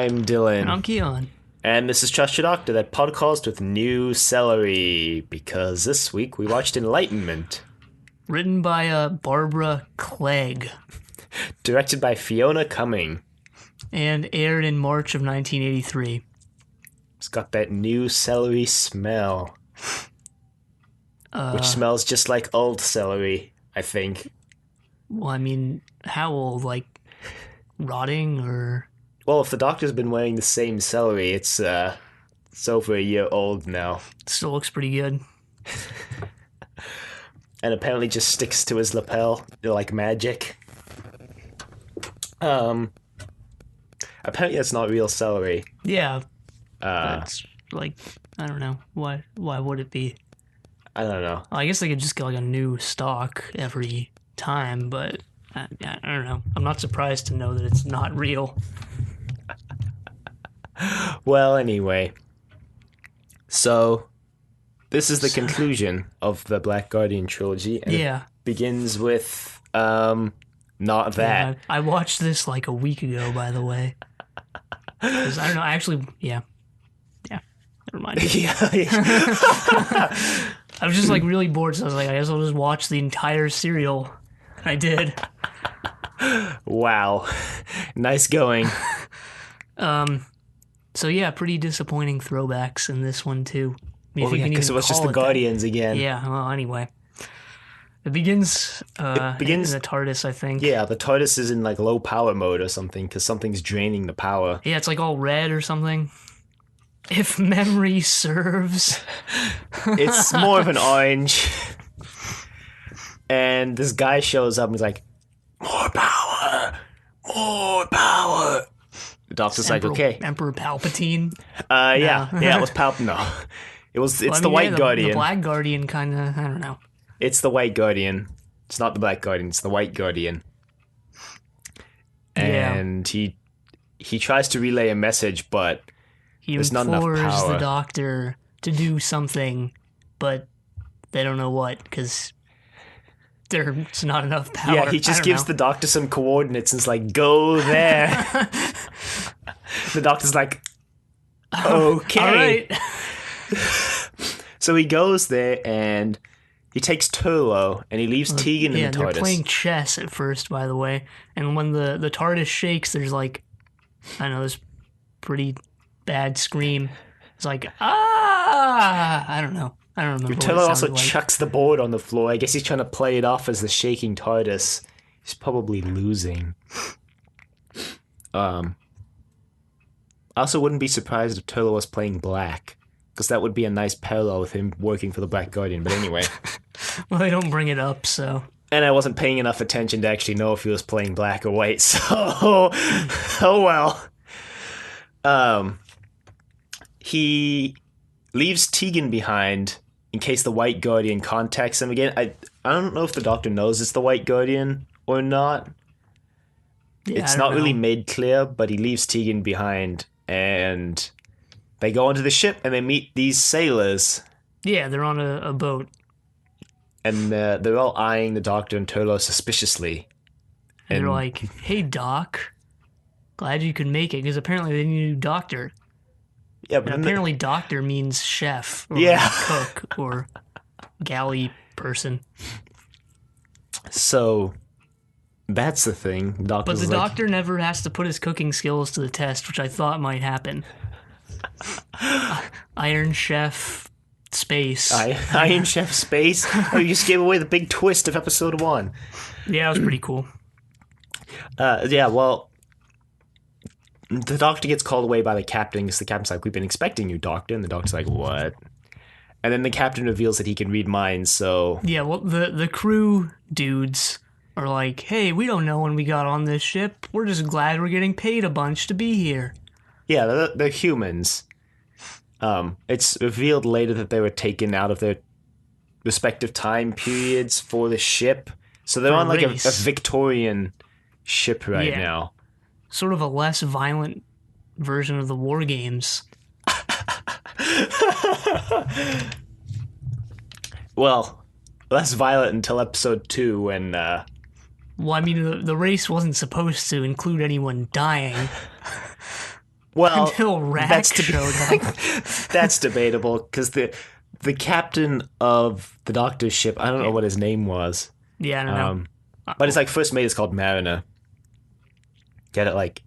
I'm Dylan. And I'm Keon. And this is Trust Your Doctor, that podcast with new celery, because this week we watched Enlightenment. Written by Barbara Clegg. Directed by Fiona Cumming. And aired in March of 1983. It's got that new celery smell. Which smells just like old celery, I think. Well, I mean, how old? Like, rotting or... Well, if the doctor's been wearing the same celery, it's over a year old now. Still looks pretty good. And apparently just sticks to his lapel like magic. Apparently that's not real celery. Yeah. That's like, I don't know. Why would it be? I don't know. Well, I guess they could just get like a new stock every time, but I don't know. I'm not surprised to know that it's not real. Well, anyway. So, this is the conclusion of the Black Guardian trilogy. And it begins with, not that. Yeah, I watched this like a week ago, by the way. 'Cause I don't know, actually, yeah, never mind. I was just like really bored, so I was like, I guess I'll just watch the entire serial. I did. Wow. Nice going. So yeah, pretty disappointing throwbacks in this one too. I mean, because it was just the Guardians again. Yeah, well, anyway. It begins in the TARDIS, I think. Yeah, the TARDIS is in like low power mode or something, because something's draining the power. Yeah, it's like all red or something. If memory serves. It's more of an orange. And this guy shows up and he's like, more power! More power! The doctor's like, okay. Emperor Palpatine? Yeah, it was Palpatine. No. It's the White Guardian. The Black Guardian kind of, I don't know. It's the White Guardian. It's not the Black Guardian, it's the White Guardian. And he tries to relay a message, but there's not enough power. He implores the Doctor to do something, but they don't know what, because there's not enough power. Yeah, he just gives the Doctor some coordinates and is like, go there. The Doctor's like, okay. All right. So he goes there and he takes Turlo and he leaves Tegan in the TARDIS. They're playing chess at first, by the way. And when the TARDIS shakes, there's like, I don't know, this pretty bad scream. It's like, I don't know. I don't remember. Turlo also chucks the board on the floor. I guess he's trying to play it off as the shaking TARDIS. He's probably losing. I also wouldn't be surprised if Turlo was playing black, because that would be a nice parallel with him working for the Black Guardian. But anyway. Well, they don't bring it up, so. And I wasn't paying enough attention to actually know if he was playing black or white, so oh well. He leaves Tegan behind in case the White Guardian contacts him again. I don't know if the Doctor knows it's the White Guardian or not. Yeah, it's not really made clear, but he leaves Tegan behind, and they go onto the ship and they meet these sailors. Yeah, they're on a boat. And they're all eyeing the Doctor and Turlo suspiciously. And they're like, hey, Doc, glad you could make it, because apparently they need a new doctor. Yeah, but apparently doctor means chef or cook or galley person. So that's the thing. But the Doctor never has to put his cooking skills to the test, which I thought might happen. Iron Chef Space. Iron Chef Space? Oh, you just gave away the big twist of episode 1. Yeah, it was pretty cool. Well, the Doctor gets called away by the Captain, because the Captain's like, we've been expecting you, Doctor. And the Doctor's like, what? And then the Captain reveals that he can read minds, so... Yeah, well, the crew dudes are like, hey, we don't know when we got on this ship. We're just glad we're getting paid a bunch to be here. Yeah, they're humans. It's revealed later that they were taken out of their respective time periods for the ship. So they're on like a Victorian ship right now. Sort of a less violent version of the War Games. Well, less violent until episode 2 when... Well, I mean, the race wasn't supposed to include anyone dying. Well, until Rack showed up. That's debatable, because the captain of the Doctor's ship, I don't know what his name was. Yeah, I don't know. But his like first mate is called Mariner. Get it? Like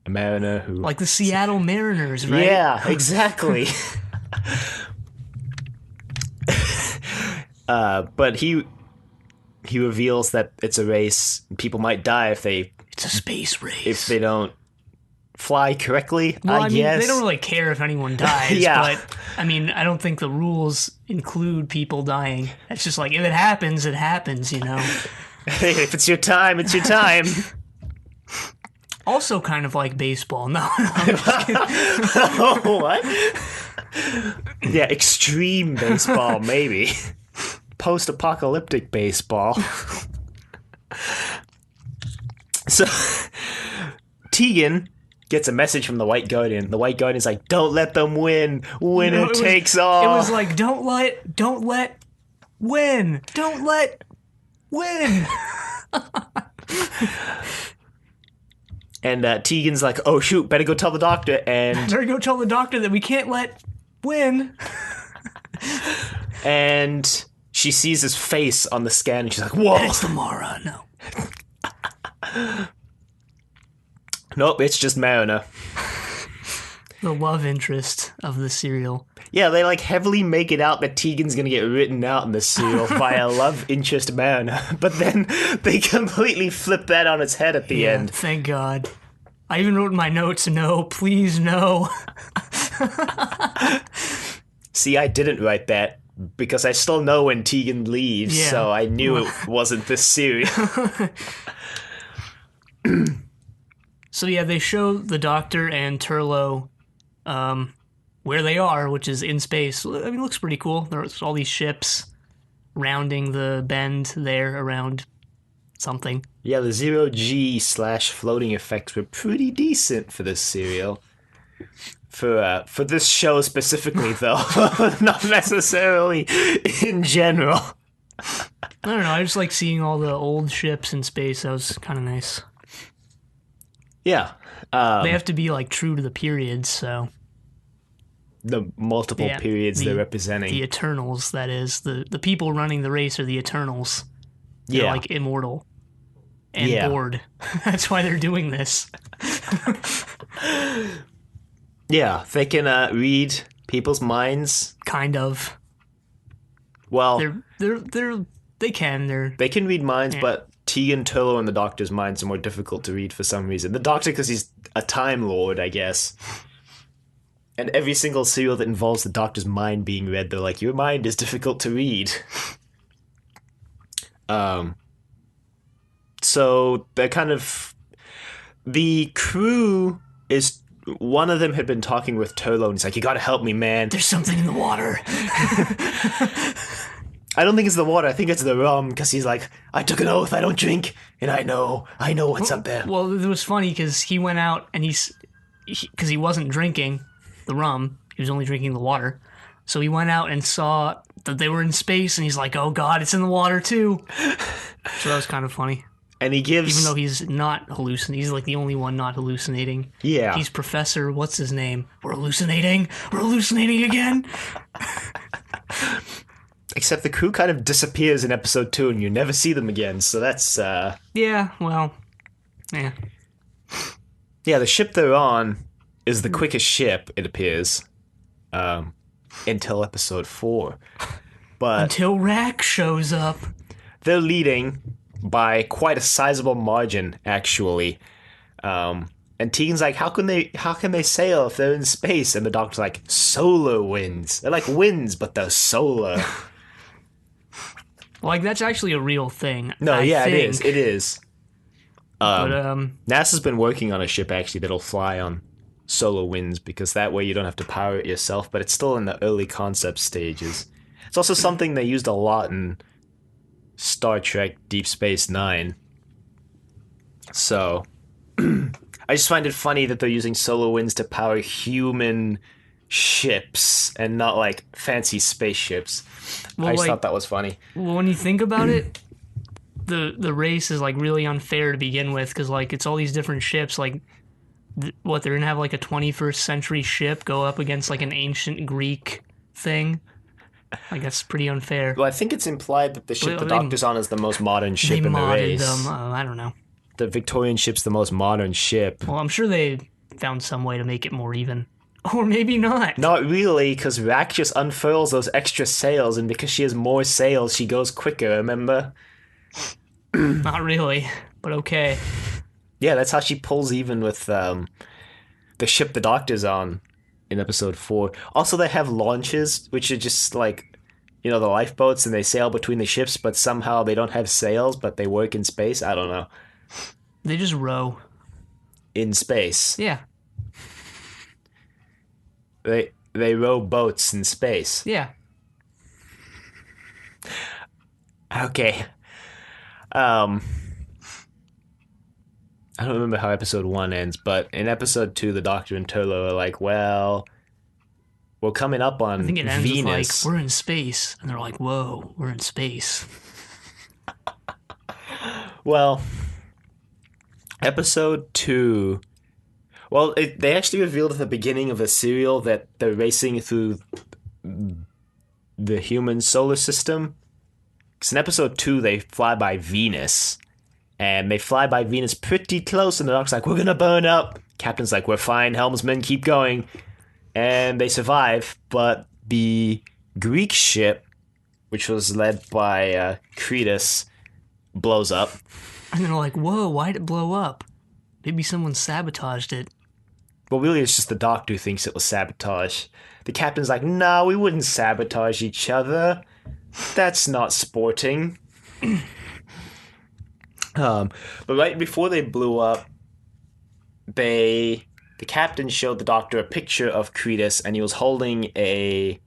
a mariner who... Like the Seattle Mariners, right? Yeah, exactly. But he reveals that it's a race. People might die if they... It's a space race. If they don't fly correctly, well, I mean, guess. they don't really care if anyone dies. Yeah. But, I mean, I don't think the rules include people dying. It's just like, if it happens, it happens, you know? Hey, if it's your time, it's your time. Also kind of like baseball. No. Oh, what? Yeah, extreme baseball, maybe. Post-apocalyptic baseball. So, Tegan gets a message from the White Guardian. The White Guardian's like, don't let them win. Winner takes all. It was like, don't let win. Don't let win. And Tegan's like, oh shoot, better go tell the Doctor. And better go tell the Doctor that we can't let win. And she sees his face on the scan and she's like, whoa. It's the Mara, no. Nope, it's just Mariner. The love interest of the serial. Yeah, they like heavily make it out that Tegan's gonna get written out in this serial by a love interest Mariner, but then they completely flip that on its head at the end. Thank God. I even wrote in my notes, no, please no. See, I didn't write that because I still know when Tegan leaves, so I knew it wasn't this serial. So yeah, they show the Doctor and Turlough where they are, which is in space. I mean, it looks pretty cool. There's all these ships rounding the bend there around something. Yeah, the zero-G/floating effects were pretty decent for this serial. For this show specifically, though. Not necessarily in general. I don't know, I just like seeing all the old ships in space. That was kind of nice. Yeah. They have to be like true to the periods, so... The multiple periods they're representing. The Eternals, that is. The people running the race are the Eternals. They're like immortal. And bored. That's why they're doing this. Yeah, they can read people's minds. Kind of. Well... They can. They can read minds, but Tegan, Turlough, and the Doctor's minds are more difficult to read for some reason. The Doctor, because he's a Time Lord, I guess. And every single serial that involves the Doctor's mind being read, they're like, your mind is difficult to read. So they're kind of... The crew is... One of them had been talking with Turlough, and he's like, you gotta help me, man. There's something in the water. I don't think it's the water. I think it's the rum, because he's like, I took an oath, I don't drink, and I know what's up there. Well, it was funny, because he went out, and because he wasn't drinking the rum, he was only drinking the water, so he went out and saw that they were in space, and he's like, oh god, it's in the water too. So that was kind of funny. And he gives... Even though he's not hallucinating, he's like the only one not hallucinating. Yeah. He's Professor, what's his name? We're hallucinating again? Except the crew kind of disappears in episode 2 and you never see them again, so that's... Yeah, well... Yeah. Yeah, the ship they're on is the quickest ship, it appears, until episode 4. But until Rack shows up. They're leading by quite a sizable margin, actually. And Tegan's like, how can they sail if they're in space? And the Doctor's like, solar winds. They're like winds, but they're solar. Like, that's actually a real thing. No, I think. It is. But NASA's been working on a ship, actually, that'll fly on solar winds, because that way you don't have to power it yourself, but it's still in the early concept stages. It's also something they used a lot in Star Trek Deep Space Nine. So, I just find it funny that they're using solar winds to power human ships and not, like, fancy spaceships. Well, I just thought that was funny. Well, when you think about it, the race is, like, really unfair to begin with, because, like, it's all these different ships, like, what, they're gonna have like a 21st century ship go up against like an ancient Greek thing? Like, that's pretty unfair. Well, I think it's implied that the ship the Doctor's on is the most modern ship in the race. They modded them. I don't know. The Victorian ship's the most modern ship. Well, I'm sure they found some way to make it more even. Or maybe not. Not really, because Rack just unfurls those extra sails, and because she has more sails, she goes quicker, remember? Not really, but okay. Yeah, that's how she pulls even with the ship the Doctor's on in episode 4. Also, they have launches, which are just like, you know, the lifeboats, and they sail between the ships, but somehow they don't have sails, but they work in space. I don't know. They just row. In space. Yeah. They row boats in space. Yeah. Okay. I don't remember how episode 1 ends, but in episode 2, the Doctor and Turlough are like, well, we're coming up on Venus. I think it ends with like, we're in space. And they're like, whoa, we're in space. Well, episode 2... Well, they actually revealed at the beginning of the serial that they're racing through the human solar system. Because in episode 2, they fly by Venus. And they fly by Venus pretty close, and the Doctor's like, we're gonna burn up. Captain's like, we're fine, helmsman, keep going. And they survive, but the Greek ship, which was led by Cretus, blows up. And they're like, whoa, why'd it blow up? Maybe someone sabotaged it. Well, really, it's just the Doctor who thinks it was sabotage. The Captain's like, no, we wouldn't sabotage each other. That's not sporting. But right before they blew up, the Captain showed the Doctor a picture of Cretus, and he was holding a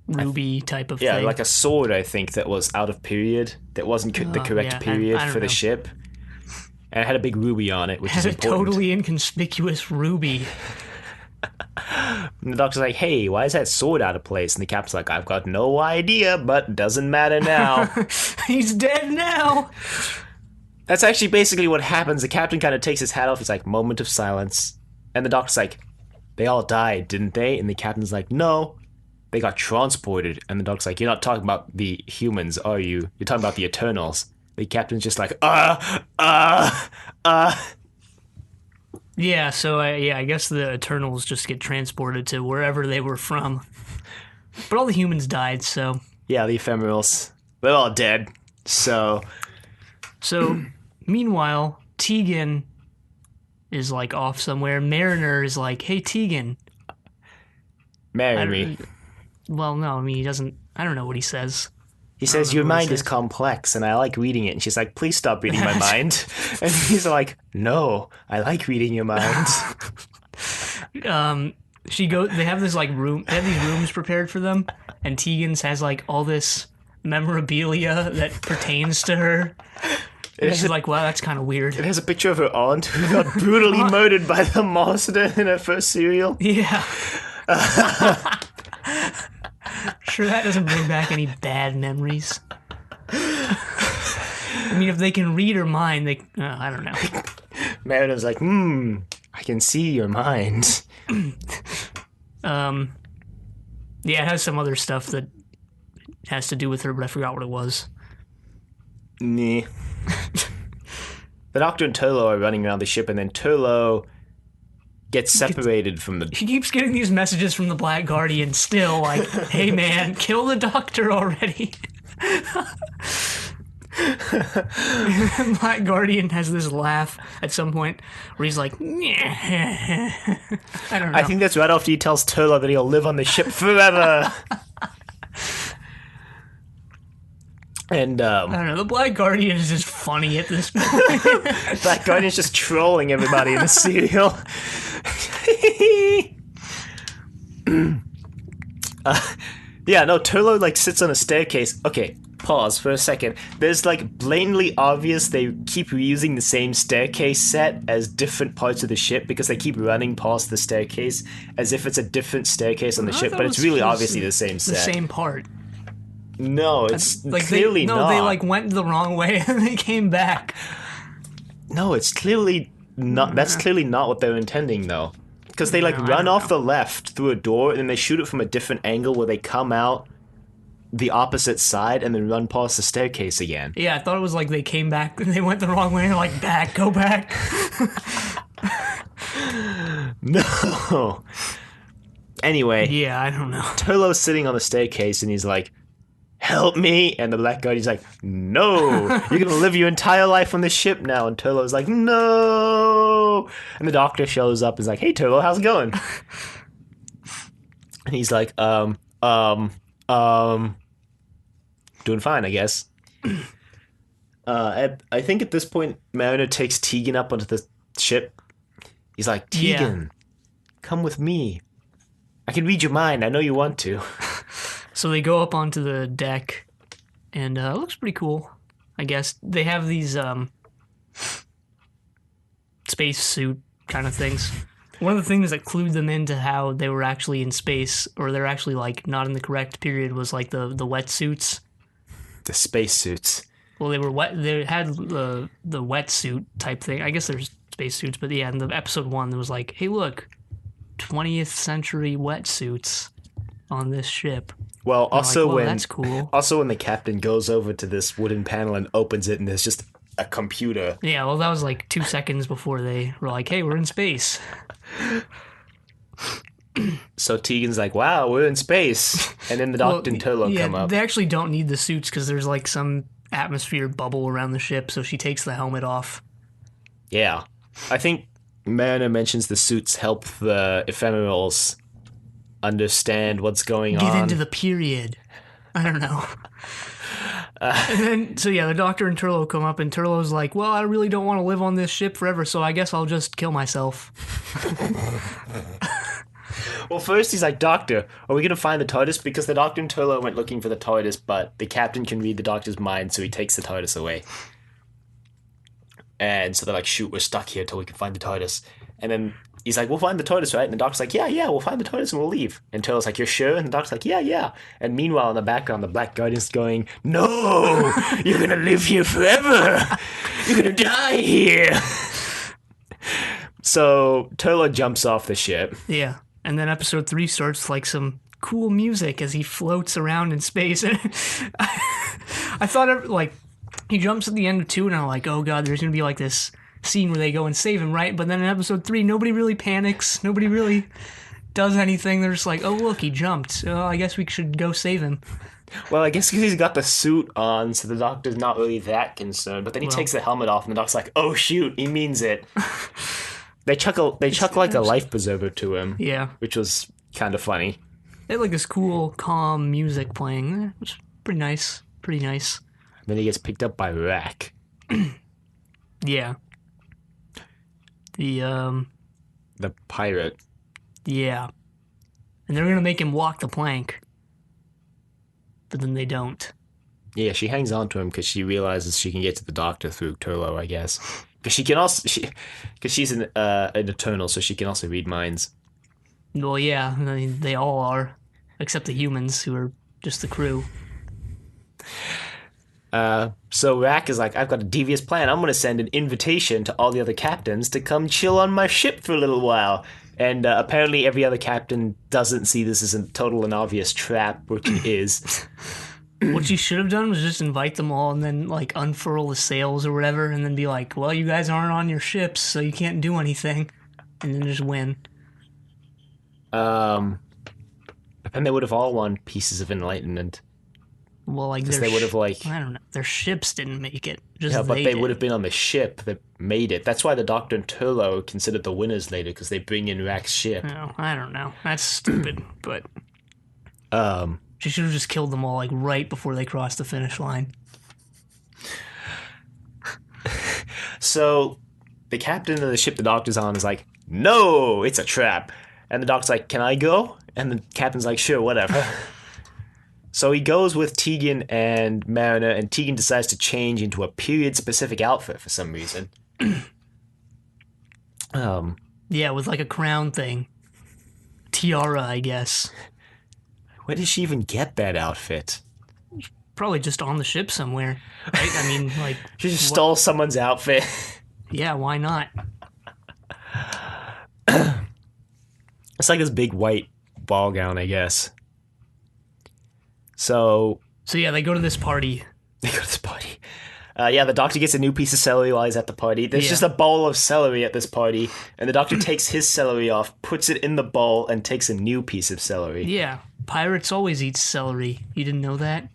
ruby type of thing. Yeah, like a sword, I think, that was out of period. That wasn't the correct period for the ship. And it had a big ruby on it, which is important. A totally inconspicuous ruby. And the Doctor's like, hey, why is that sword out of place? And the Captain's like, I've got no idea, but doesn't matter now. He's dead now. That's actually basically what happens. The Captain kind of takes his hat off. He's like, moment of silence. And the Doctor's like, they all died, didn't they? And the Captain's like, no, they got transported. And the Doctor's like, you're not talking about the humans, are you? You're talking about the Eternals. The Captain's just like, Yeah, so I guess the Eternals just get transported to wherever they were from. But all the humans died, so... Yeah, the Ephemerals. They're all dead, so... So, meanwhile, Tegan is, like, off somewhere. Mariner is like, hey, Tegan. Marry me. Well, no, I mean, he doesn't... I don't know what he says. He says, your mind is complex, and I like reading it. And she's like, please stop reading my mind. And he's like, no, I like reading your mind. They have this, like, room... They have these rooms prepared for them, and Tegan's has, like, all this memorabilia that pertains to her. And she's like, wow, that's kind of weird. It has a picture of her aunt who got brutally murdered by the monster in her first serial. Yeah. Sure, that doesn't bring back any bad memories. I mean, if they can read her mind, they... I don't know. Mariner's like, I can see your mind. Yeah, it has some other stuff that has to do with her, but I forgot what it was. Nah. The Doctor and Turlough are running around the ship, and then Turlough gets separated from the... He keeps getting these messages from the Black Guardian still, like, hey man, kill the Doctor already. Black Guardian has this laugh at some point where he's like, I don't know. I think that's right after he tells Turlough that he'll live on the ship forever. And I don't know, the Black Guardian is just funny at this point. Black Guardian's just trolling everybody in the serial. Yeah, no, Turlough like sits on a staircase. Okay, pause for a second. There's like blatantly obvious they keep reusing the same staircase set as different parts of the ship because they keep running past the staircase as if it's a different staircase on the ship, but it's really obviously the same set. The same part. No, it's like clearly not. No, they like went the wrong way and they came back. No, it's clearly That's clearly not what they're intending, though. Because they, like, run off the left through a door, and then they shoot it from a different angle where they come out the opposite side and then run past the staircase again. Yeah, I thought it was like they came back and they went the wrong way and like, go back. No. Anyway. Yeah, I don't know. Turlough's sitting on the staircase and he's like, help me. And the black guy, he's like, no, you're going to live your entire life on this ship now. And Turlough's like, no. And the doctor shows up and is like, hey, Turlough, how's it going? And he's like, doing fine, I guess. I think at this point, Mariner takes Tegan up onto the ship. He's like, Tegan, come with me. I can read your mind. I know you want to. So they go up onto the deck, and it looks pretty cool, I guess. They have these space suit kind of things. One of the things that clued them into how they were actually in space, or they're actually like not in the correct period, was like the wetsuits. The space suits. Well, they were wet. They had the wetsuit type thing. I guess there's space suits, but yeah, in the episode 1, there was like, hey, look, 20th century wetsuits on this ship. Well, also like, that's cool. Also when the captain goes over to this wooden panel and opens it, and there's just a computer. Yeah, well, that was like 2 seconds before they were like, hey, we're in space. So Tegan's like, wow, we're in space. And then the doctor and Turlough come up. They actually don't need the suits because there's like some atmosphere bubble around the ship, so she takes the helmet off. Yeah. I think Mariner mentions the suits help the ephemerals understand what's going on. Get into the period. I don't know. And then, so yeah, the doctor and Turlough come up, and Turlough's like, well, I really don't want to live on this ship forever, so I guess I'll just kill myself. Well, first he's like, Doctor, are we going to find the TARDIS? Because the doctor and Turlough went looking for the TARDIS, but the captain can read the doctor's mind, so he takes the TARDIS away. And so they're like, shoot, we're stuck here till we can find the TARDIS. And then he's like, we'll find the TARDIS, right? And the doctor's like, yeah, we'll find the TARDIS and we'll leave. And Turlough's like, you're sure? And the doctor's like, yeah. And meanwhile, in the background, the Black Guardian's going, no, you're going to live here forever. You're going to die here. So Turlough jumps off the ship. Yeah. And then episode 3 starts like some cool music as he floats around in space. And I thought, like, he jumps at the end of 2, and I'm like, oh god, there's going to be like this scene where they go and save him, right? But then in episode 3, nobody really panics. Nobody really does anything. They're just like, oh, look, he jumped. So I guess we should go save him. Well, I guess because he's got the suit on, so the doctor's not really that concerned. But then he takes the helmet off, and the doctor's like, oh, shoot, he means it. They chuck like a life preserver to him. Yeah. Which was kind of funny. They had like this cool, calm music playing. It was pretty nice. Pretty nice. Then he gets picked up by Rack. Yeah. The pirate. Yeah. And they're going to make him walk the plank. But then they don't. Yeah, she hangs on to him because she realizes she can get to the doctor through Turlough, I guess. Because she can also... Because she's an Eternal, so she can also read minds. Well, yeah. I mean, they all are. Except the humans, who are just the crew. So Rack is like, I've got a devious plan. I'm going to send an invitation to all the other captains to come chill on my ship for a little while. And apparently every other captain doesn't see this as a total and obvious trap, which it is. What you should have done was just invite them all and then, like, unfurl the sails or whatever, and then be like, well, you guys aren't on your ships, so you can't do anything. And then just win. But then they would have all won pieces of Enlightenment. Well, like, they would have, like... I don't know. Their ships didn't make it. Just yeah, but they would have been on the ship that made it. That's why the Doctor and Turlough are considered the winners later, because they bring in Rack's ship. No, I don't know. That's stupid, but... She should have just killed them all, like, right before they crossed the finish line. So, the captain of the ship the Doctor's on is like, no, it's a trap. And the Doctor's like, can I go? And the captain's like, sure, whatever. So he goes with Tegan and Mariner, and Tegan decides to change into a period-specific outfit for some reason. Yeah, with like a crown thing. Tiara, I guess. Where did she even get that outfit? Probably just on the ship somewhere, right? I mean, like... She just stole someone's outfit. Yeah, why not? It's like this big white ball gown, I guess. So yeah, they go to this party. The doctor gets a new piece of celery while he's at the party. There's just a bowl of celery at this party, and the doctor takes his celery off, puts it in the bowl, and takes a new piece of celery. Yeah, pirates always eat celery. You didn't know that?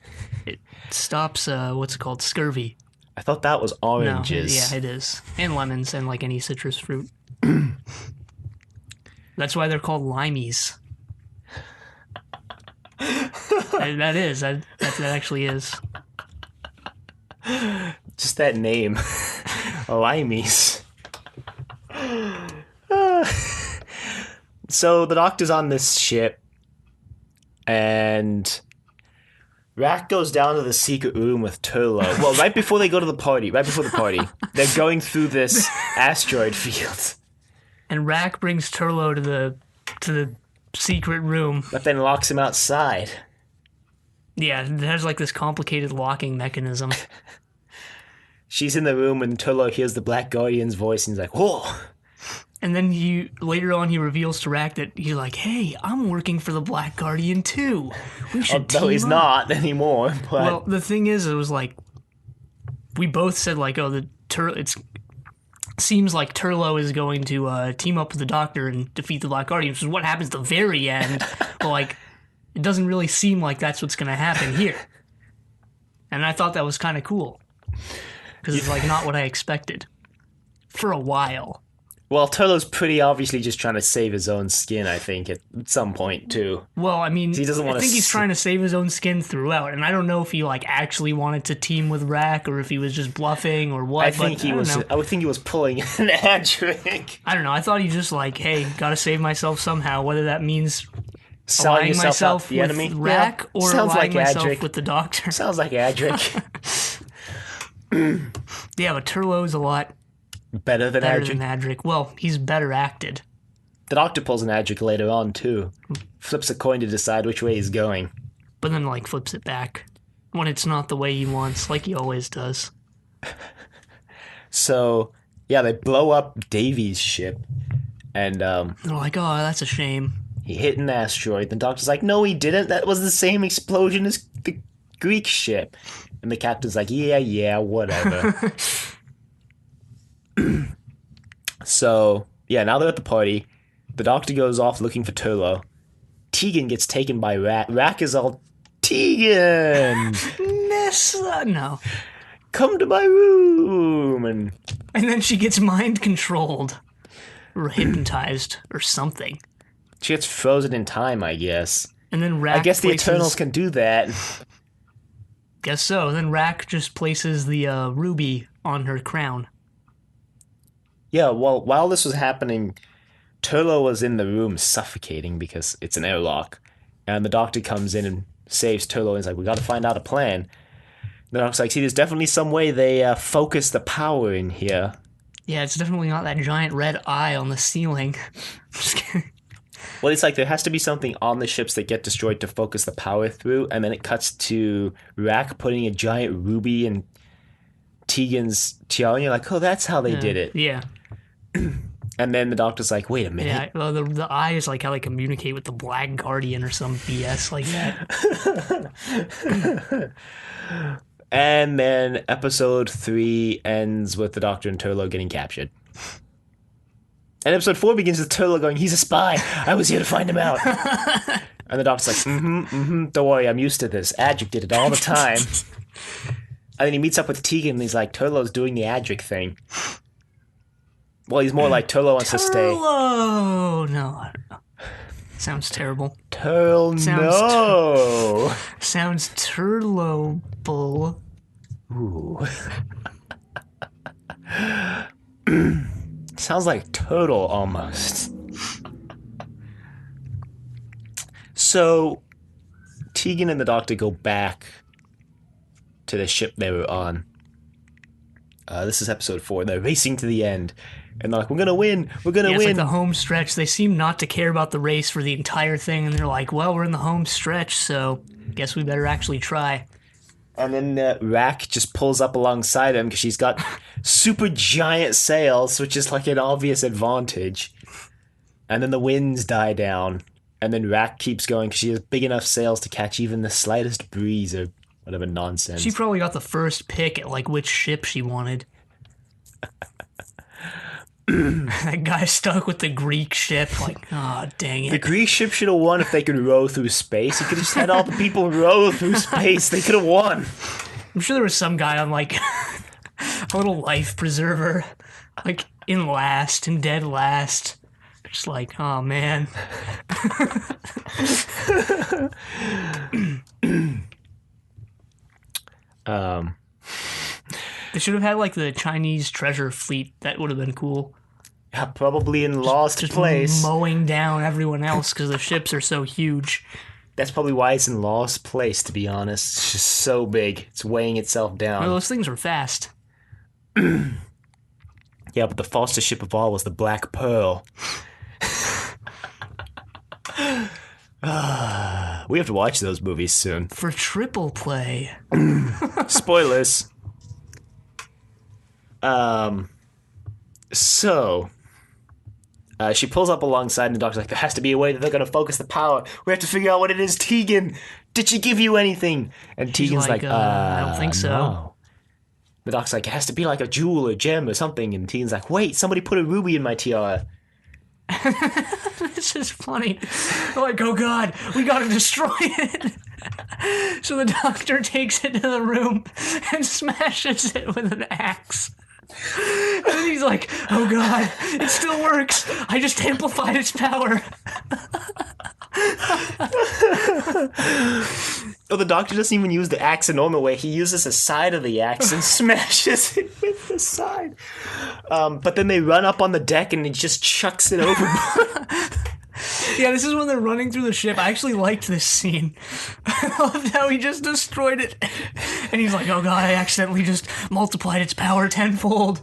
It stops, what's it called, scurvy. I thought that was oranges. No, yeah, it is. And lemons and like any citrus fruit. That's why they're called limeys. That actually is. Just that name. Limeys. So the doctor's on this ship, and Rack goes down to the secret room with Turlo. Well, right before the party, they're going through this asteroid field. And Rack brings Turlo to the secret room. But then locks him outside. Yeah, it has like this complicated locking mechanism. She's in the room and Turlo hears the Black Guardian's voice and he's like, whoa! And then later on he reveals to Rack that he's like, hey, I'm working for the Black Guardian too. We should team up. No, he's not anymore. But... Well, the thing is, it was like, we both said like, oh, it seems like Turlo is going to team up with the Doctor and defeat the Black Guardian, which is what happens at the very end. But like, it doesn't really seem like that's what's going to happen here. And I thought that was kind of cool. Because it's like not what I expected. For a while. Well, Turlo's pretty obviously just trying to save his own skin, I think, at some point, too. Well, I mean, he doesn't want I think he's trying to save his own skin throughout, and I don't know if he, like, actually wanted to team with Rack, or if he was just bluffing, or what. I would think he was pulling an ad-trick. I don't know, I thought he just, like, hey, gotta save myself somehow, whether that means selling allying myself the with enemy. Rack, or sounds allying like myself ad-trick. with the Doctor. Sounds like ad-trick. Yeah, but Turlo's a lot better than Adric. Well, he's better acted. The Doctor pulls an Adric later on, too. Flips a coin to decide which way he's going. But then, like, flips it back. When it's not the way he wants, like he always does. So, yeah, they blow up Davy's ship. And, they're like, oh, that's a shame. He hit an asteroid. The Doctor's like, no, he didn't. That was the same explosion as the Greek ship. And the captain's like, yeah, whatever. So, yeah, now they're at the party. The Doctor goes off looking for Turlo. Tegan gets taken by Rack. Rack is all, Tegan! Nessa! No. Come to my room! And then she gets mind-controlled. Or hypnotized, or something. She gets frozen in time, I guess. And then Rack I guess the Eternals can do that. Guess so. Then Rack just places the ruby on her crown. Yeah, well, while this was happening, Turlo was in the room suffocating because it's an airlock. And the Doctor comes in and saves Turlo and he's like, we gotta find out a plan. The Doctor's like, see, there's definitely some way they focus the power in here. Yeah, it's definitely not that giant red eye on the ceiling. Just kidding. Well, it's like there has to be something on the ships that get destroyed to focus the power through, and then it cuts to Rack putting a giant ruby in Tegan's tiara, and you're like, oh, that's how they did it. Yeah. And then the Doctor's like, wait a minute. Yeah, well, the eye is like how they communicate with the Black Guardian or some BS like that. And then episode 3 ends with the Doctor and Turlo getting captured. And episode 4 begins with Turlo going, he's a spy. I was here to find him out. And the Doctor's like, don't worry, I'm used to this. Adric did it all the time. And then he meets up with Tegan and he's like, Turlo's doing the Adric thing. Well, he's more like Turlo wants to stay. Turlo! No, I don't know. Sounds terrible. No. Sounds Turlo-bull. Ooh. Sounds like turtle almost. So, Tegan and the Doctor go back to the ship they were on. This is episode 4. They're racing to the end. And they're like, we're going to win. We're going to win. It's like the home stretch. They seem not to care about the race for the entire thing. And they're like, well, we're in the home stretch, so guess we better actually try. And then Rack just pulls up alongside him because she's got super giant sails, which is like an obvious advantage. And then the winds die down. And then Rack keeps going because she has big enough sails to catch even the slightest breeze or whatever nonsense. She probably got the first pick at, like, which ship she wanted. That guy stuck with the Greek ship, like, oh, dang it. The Greek ship should have won if they could row through space. He could have just had all the people row through space. They could have won. I'm sure there was some guy on, like, a little life preserver, like, in dead last. Just like, oh, man. They should have had, like, the Chinese treasure fleet. That would have been cool. Yeah, probably in Lost Place. Mowing down everyone else because the ships are so huge. That's probably why it's in Lost Place, to be honest. It's just so big. It's weighing itself down. Well, those things were fast. Yeah, but the fastest ship of all was the Black Pearl. We have to watch those movies soon. For triple play. Spoilers. So, she pulls up alongside, and the doctor's like, there has to be a way that they're going to focus the power. We have to figure out what it is. Tegan, did she give you anything? And Tegan's like, I don't think so. No. The doctor's like, it has to be like a jewel or gem or something. And Tegan's like, wait, somebody put a ruby in my tiara. This is funny. I'm like, oh god, we gotta destroy it. So the doctor takes it to the room and smashes it with an axe. And then he's like, oh god, it still works. I just amplified its power. Oh, the doctor doesn't even use the axe a normal way. He uses the side of the axe and smashes it with the side. But then they run up on the deck and he just chucks it overboard. Yeah, this is when they're running through the ship. I actually liked this scene. I loved how he just destroyed it. And he's like, oh god, I accidentally just multiplied its power tenfold.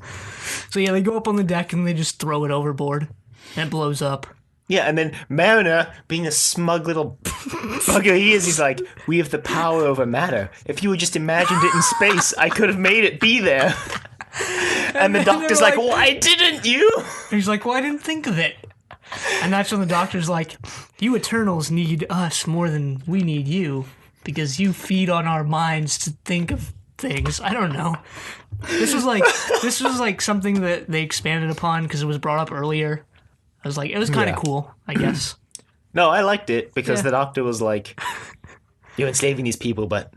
So yeah, they go up on the deck and they just throw it overboard. And it blows up. Yeah, and then Mariner, being a smug little bugger he is, he's like, we have the power over matter. If you had just imagined it in space, I could have made it be there. And the doctor's like, why didn't you? And he's like, well, I didn't think of it. And that's when the doctor's like, you Eternals need us more than we need you, because you feed on our minds to think of things. I don't know. This was like something that they expanded upon because it was brought up earlier. I was like, it was kind of cool, I guess. No, I liked it because the doctor was like, you're enslaving these people, but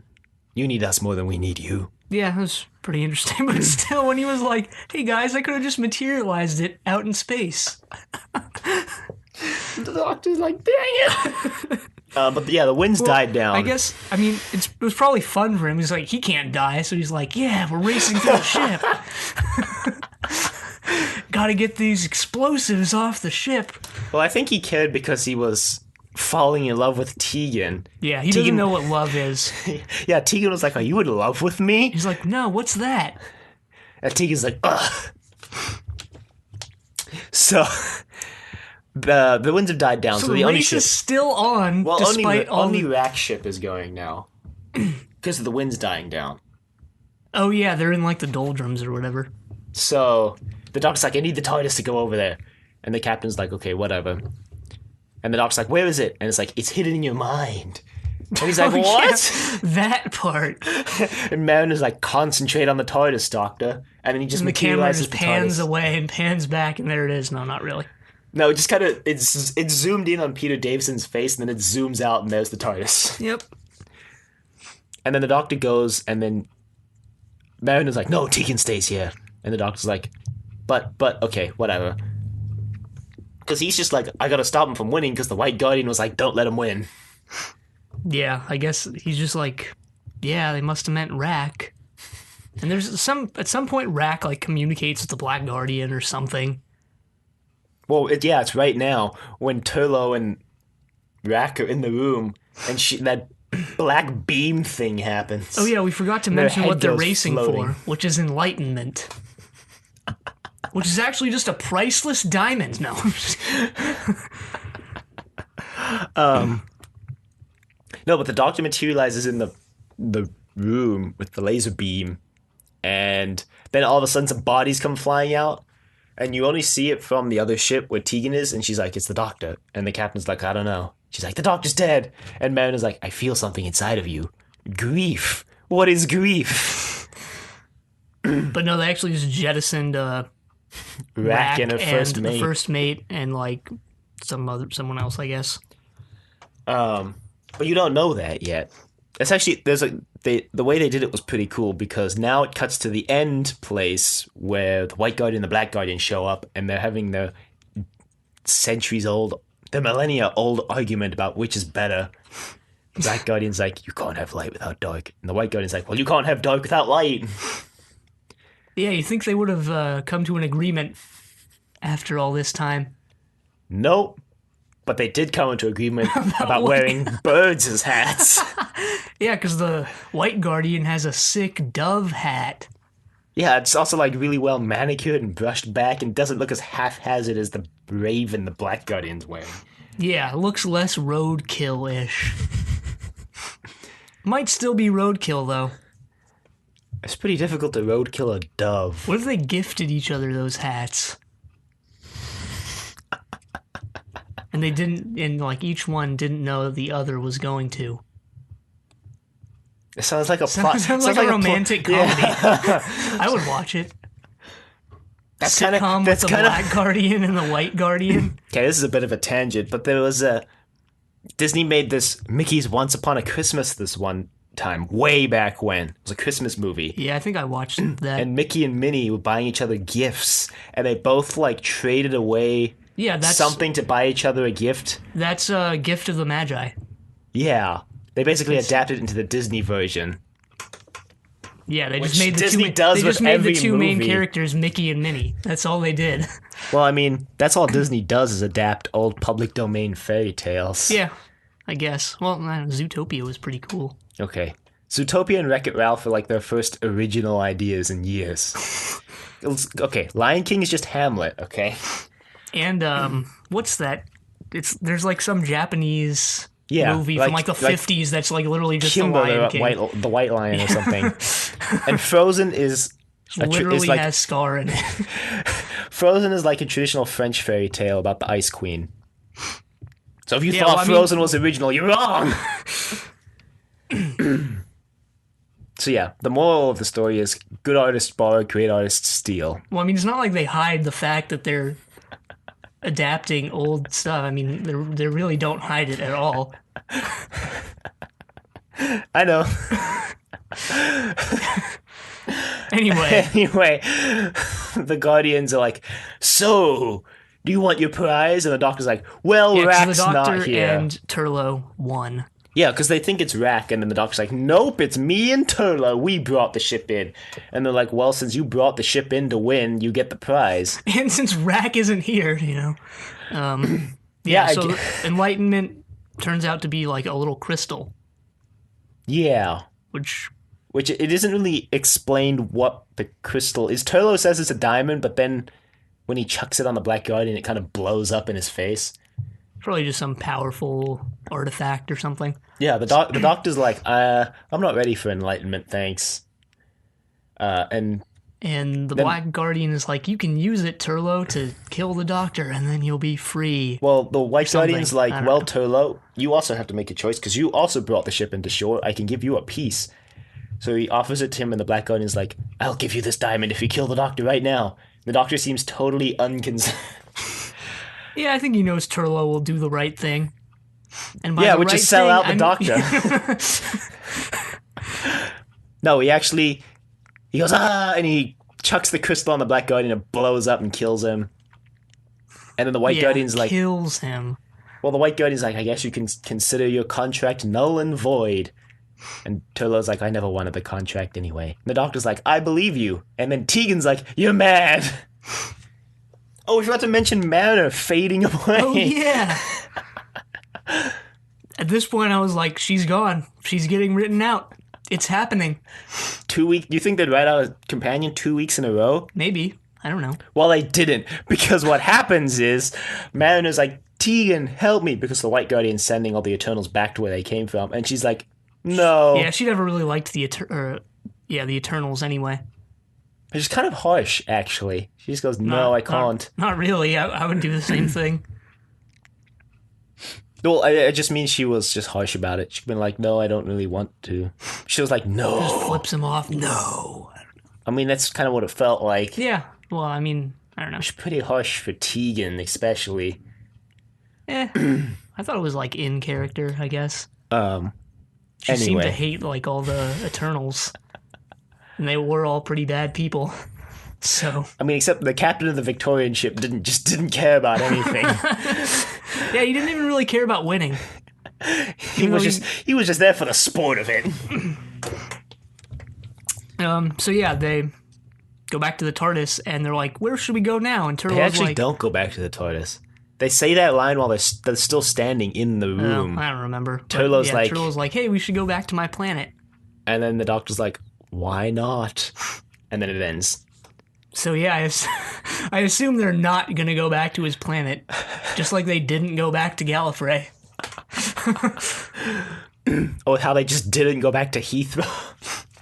you need us more than we need you. Yeah, it was pretty interesting. But still, when he was like, hey guys, I could have just materialized it out in space. The doctor's like, dang it. But yeah, the winds died down. I guess, I mean, it was probably fun for him. He's like, he can't die. So he's like, yeah, we're racing through the ship. Gotta get these explosives off the ship. Well, I think he cared because he was falling in love with Tegan. Yeah, he doesn't know what love is. Yeah, Tegan was like, are you in love with me? He's like, no, what's that? And Tegan's like, ugh. So, the winds have died down. So the only race ship is still on, well, despite only Rack ship is going now. Because of the winds dying down. Oh yeah, they're in like the doldrums or whatever. So, the doctor's like, I need the TARDIS to go over there. And the captain's like, okay, whatever. And the doctor's like, where is it? And it's like, it's hidden in your mind. And he's like, what? Yeah, that part. And Mariner's like, concentrate on the TARDIS, Doctor. And then he just materializes the TARDIS. The camera just pans away and pans back, and there it is. No, not really. No, it just kind of, it's zoomed in on Peter Davison's face, and then it zooms out, and there's the TARDIS. Yep. And then the doctor goes, and then Mariner's like, no, Tegan stays here. And the doctor's like, but, okay, whatever. Because he's just like, I gotta stop him from winning, because the White Guardian was like, don't let him win. Yeah, I guess he's just like, yeah, they must have meant Rack. And there's at some point Rack like communicates with the Black Guardian or something. Well, it's right now when Turlo and Rack are in the room, and that black beam thing happens. Oh yeah, we forgot to mention what they're racing for, which is Enlightenment. Which is actually just a priceless diamond. No. No, but the doctor materializes in the room with the laser beam, and then all of a sudden some bodies come flying out, And you only see it from the other ship where Tegan is, and she's like, it's the doctor. And the captain's like, I don't know. She's like, the doctor's dead. And Mariner's like, I feel something inside of you. Grief. What is grief? But no, they actually just jettisoned Rack and her first mate. The first mate and like someone else, I guess. But you don't know that yet. It's actually the way they did it was pretty cool because now it cuts to the end place where the White Guardian and the Black Guardian show up and they're having the millennia old argument about which is better. The Black Guardian's like, you can't have light without dark, and the White Guardian's like, well, you can't have dark without light. Yeah, you think they would have come to an agreement after all this time? Nope. But they did come into agreement about wearing birds as hats. Yeah, because the White Guardian has a sick dove hat. Yeah, it's also like really well manicured and brushed back and doesn't look as haphazard as the raven the Black Guardian's wearing. Yeah, it looks less roadkill-ish. Might still be roadkill, though. It's pretty difficult to roadkill a dove. What if they gifted each other those hats? And they didn't, and like each one didn't know the other was going to. It sounds like a plot. Sounds like a romantic comedy. Yeah. I would watch it. That's sitcom with the Black Guardian and the White Guardian. Okay, this is a bit of a tangent, but there was Disney made this Mickey's Once Upon a Christmas this one time, way back when. It was a Christmas movie. Yeah, I think I watched that. And Mickey and Minnie were buying each other gifts, and they both like traded away something to buy each other a gift. That's a Gift of the Magi. Yeah. They basically adapted it into the Disney version. Yeah, they Which just made the Disney two. does they just with made every the two main movie. characters, Mickey and Minnie. That's all they did. Well, I mean, that's all Disney does is adapt old public domain fairy tales. Yeah, I guess. Well, Zootopia was pretty cool. Okay. Zootopia and Wreck-It Ralph are like their first original ideas in years. Okay, Lion King is just Hamlet, okay? And, what's that? There's like some Japanese movie from like the 50s that's like literally just Kimba the Lion King. the White Lion or something. And Frozen is... literally has Scar in it. Frozen is like a traditional French fairy tale about the Ice Queen. So if you thought Frozen was original, you're wrong! So yeah, the moral of the story is good artists borrow, great artists steal. Well, I mean, it's not like they hide the fact that they're adapting old stuff. I mean, they really don't hide it at all. I know. Anyway, the Guardians are like, so, do you want your prize? And the Doctor's like, well, Rack's not here. And Turlo won. Yeah, because they think it's Rack, and then the Doctor's like, nope, it's me and Turlo. We brought the ship in. And they're like, well, since you brought the ship in to win, you get the prize. And since Rack isn't here, so Enlightenment turns out to be like a little crystal. Yeah. Which it isn't really explained what the crystal is. Turlo says it's a diamond, but then when he chucks it on the Black Guardian, it kind of blows up in his face. Probably just some powerful artifact or something. Yeah, the Doctor's like, I'm not ready for Enlightenment, thanks. And the Black Guardian is like, you can use it, Turlo, to kill the Doctor, and then you'll be free. Well, the White Guardian's like, well, Turlo, you also have to make a choice, because you also brought the ship into shore. I can give you a piece. So he offers it to him, and the Black Guardian's like, I'll give you this diamond if you kill the Doctor right now. The Doctor seems totally unconcerned. Yeah, I think he knows Turlo will do the right thing. And which is sell out the Doctor. No, he goes, and he chucks the crystal on the Black Guardian and blows up and kills him. And then the White Guardian's like... kills him. Well, the White Guardian's like, I guess you can consider your contract null and void. And Turlo's like, I never wanted the contract anyway. And the Doctor's like, I believe you. And then Tegan's like, you're mad. Oh, we forgot to mention Mariner fading away. Oh, yeah. At this point, I was like, she's gone. She's getting written out. It's happening. 2 weeks? Do you think they'd write out a companion 2 weeks in a row? Maybe. I don't know. Well, they didn't. Because what happens is Mariner's like, Tegan, help me. Because the White Guardian's sending all the Eternals back to where they came from. And she's like, no. Yeah, she never really liked the Eternals anyway. Which is kind of harsh, actually. She just goes, no, I can't. Not really. I would do the same thing. Well, it just means she was just harsh about it. She'd been like, no, I don't really want to. She was like, no. Just flips him off. No. I mean, that's kind of what it felt like. Yeah. Well, I mean, I don't know. It's pretty harsh for Tegan, especially. I thought it was like in character, I guess. She anyway. seemed to hate like all the Eternals. And they were all pretty bad people. So I mean, except the captain of the Victorian ship didn't care about anything. Yeah, he didn't even really care about winning. He was just there for the sport of it. So yeah, they go back to the TARDIS and they're like, "Where should we go now?" And Turlo's they actually like, don't go back to the TARDIS. They say that line while they're still standing in the room. I don't remember. Turlo's like, "Hey, we should go back to my planet." And then the Doctor's like, "Why not?" And then it ends. So yeah, I assume they're not going to go back to his planet, just like they didn't go back to Gallifrey. Or how they just didn't go back to Heathrow.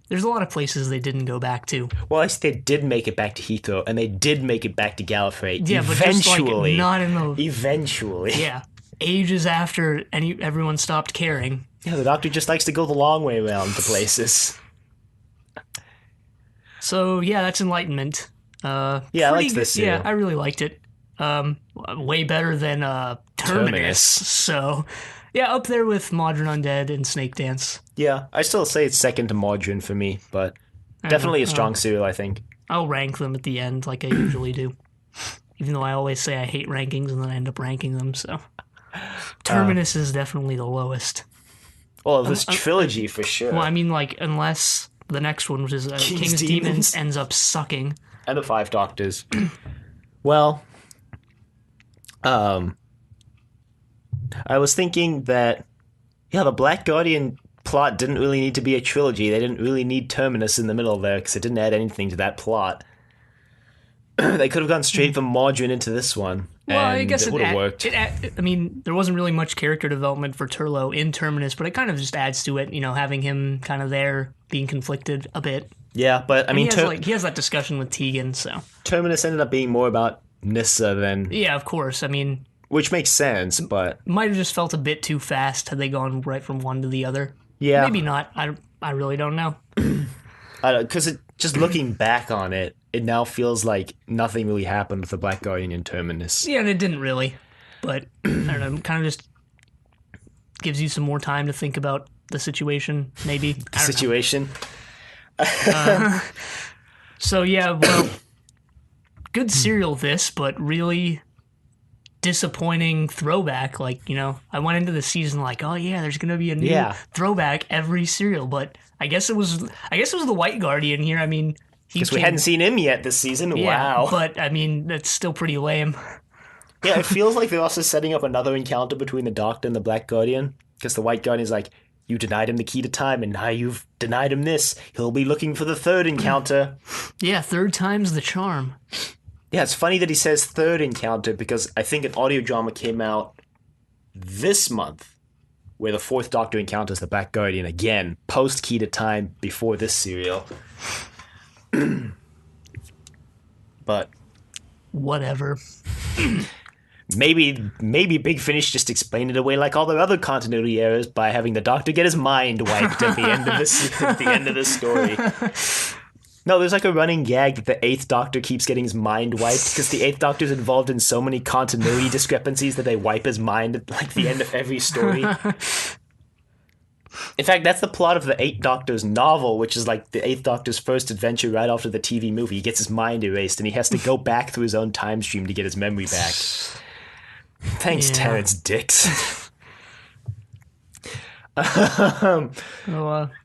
There's a lot of places they didn't go back to. Well, I think they did make it back to Heathrow, and they did make it back to Gallifrey. Yeah, eventually, but just like not in the... Eventually. Yeah, ages after everyone stopped caring. Yeah, the Doctor just likes to go the long way around to places. So, yeah, that's Enlightenment. I liked this Yeah, I really liked it. Way better than Terminus. So, yeah, up there with Modern Undead and Snake Dance. Yeah, I still say it's second to Modern for me, but definitely a strong serial, I think. I'll rank them at the end like I usually do. Even though I always say I hate rankings and then I end up ranking them, so... Terminus is definitely the lowest. Well, this trilogy for sure. Well, I mean, like, unless... The next one, which is King's Demons, ends up sucking. And the Five Doctors. Well, I was thinking that, the Black Guardian plot didn't really need to be a trilogy. They didn't really need Terminus in the middle there, because it didn't add anything to that plot. They could have gone straight from Modern into this one. Well, and I guess it would have worked. I mean, there wasn't really much character development for Turlo in Terminus, but it kind of just adds to it, having him kind of there, being conflicted a bit. Yeah, but I mean... He has that discussion with Tegan, so... Terminus ended up being more about Nyssa than... Yeah, of course, I mean... Which makes sense, but... Might have just felt a bit too fast had they gone right from one to the other. Yeah. Maybe not, I really don't know. Because just looking back on it, it now feels like nothing really happened with the Black Guardian in Terminus. Yeah, and it didn't really. But, I don't know, kind of just gives you some more time to think about the situation, maybe. The situation? So, yeah, well, good serial this, but really disappointing throwback. Like, I went into the season like, oh yeah, there's going to be a new throwback every serial, but I guess it was the White Guardian here. I mean... Because we hadn't seen him yet this season. Yeah, wow. But, I mean, that's still pretty lame. Yeah, it feels like they're also setting up another encounter between the Doctor and the Black Guardian. Because the White Guardian's like, you denied him the key to time, and now you've denied him this. He'll be looking for the third encounter. Yeah, third time's the charm. Yeah, it's funny that he says third encounter, because I think an audio drama came out this month where the fourth Doctor encounters the Black Guardian again, post key to time, before this serial. But whatever. Maybe Big Finish just explained it away like all the other continuity errors by having the Doctor get his mind wiped at the end of this story. No, there's like a running gag that the Eighth Doctor keeps getting his mind wiped because the Eighth Doctor's involved in so many continuity discrepancies that they wipe his mind at like the end of every story. In fact, that's the plot of the Eighth Doctor's novel, which is like the Eighth Doctor's first adventure right after the TV movie. He gets his mind erased, and he has to go back through his own time stream to get his memory back. Thanks, Terrence Dix.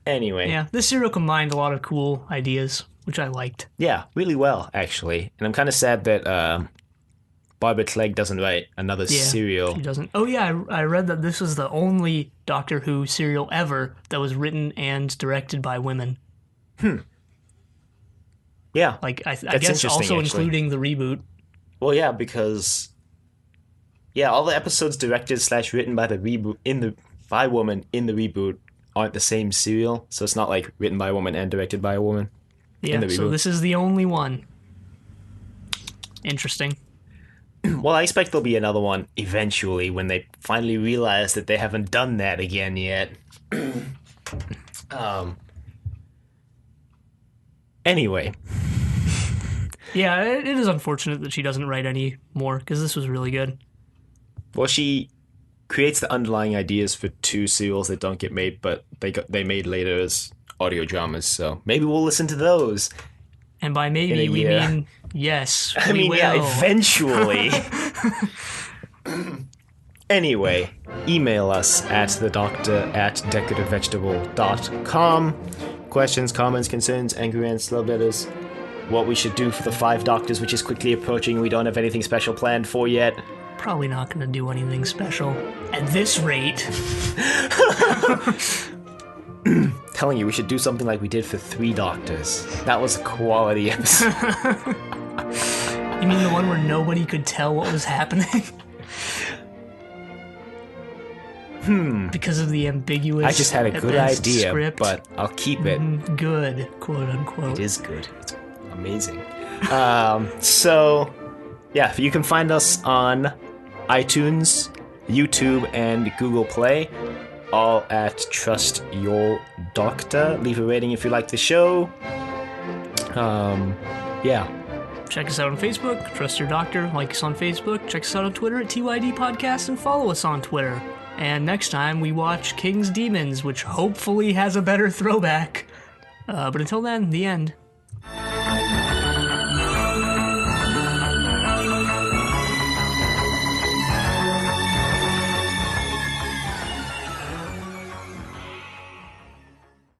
Anyway. Yeah, this serial combined a lot of cool ideas, which I liked. Yeah, really well, actually. And I'm kind of sad that Barbara Clegg doesn't write another serial. She doesn't. Oh yeah, I read that this was the only Doctor Who serial ever that was written and directed by women. Yeah, like I guess also including the reboot. Well, yeah, because all the episodes directed / written by the reboot by woman in the reboot aren't the same serial, so it's not like written by a woman and directed by a woman. Yeah, so this is the only one. Interesting. Well, I expect there'll be another one eventually when they finally realize that they haven't done that again yet. Anyway. Yeah, it is unfortunate that she doesn't write any more, because this was really good. Well, she creates the underlying ideas for 2 serials that don't get made, but they made later as audio dramas, so maybe we'll listen to those. And by maybe, we mean yes. I mean, yeah, eventually. Anyway, email us at thedoctor@decorativevegetable.com. Questions, comments, concerns, angry rants, love letters. What we should do for the 5 Doctors, which is quickly approaching. We don't have anything special planned for yet. Probably not going to do anything special. At this rate. Telling you, we should do something like we did for 3 Doctors. That was a quality episode. You mean the one where nobody could tell what was happening? Because of the ambiguous. I just had a good idea, script. But I'll keep it. Good, quote unquote. It is good. It's amazing. So, yeah, you can find us on iTunes, YouTube, and Google Play. All at Trust Your Doctor. Leave a rating if you like the show. Yeah. Check us out on Facebook, Trust Your Doctor. Like us on Facebook. Check us out on Twitter at TYD Podcast, and follow us on Twitter. And next time we watch King's Demons, which hopefully has a better throwback. But until then, the end.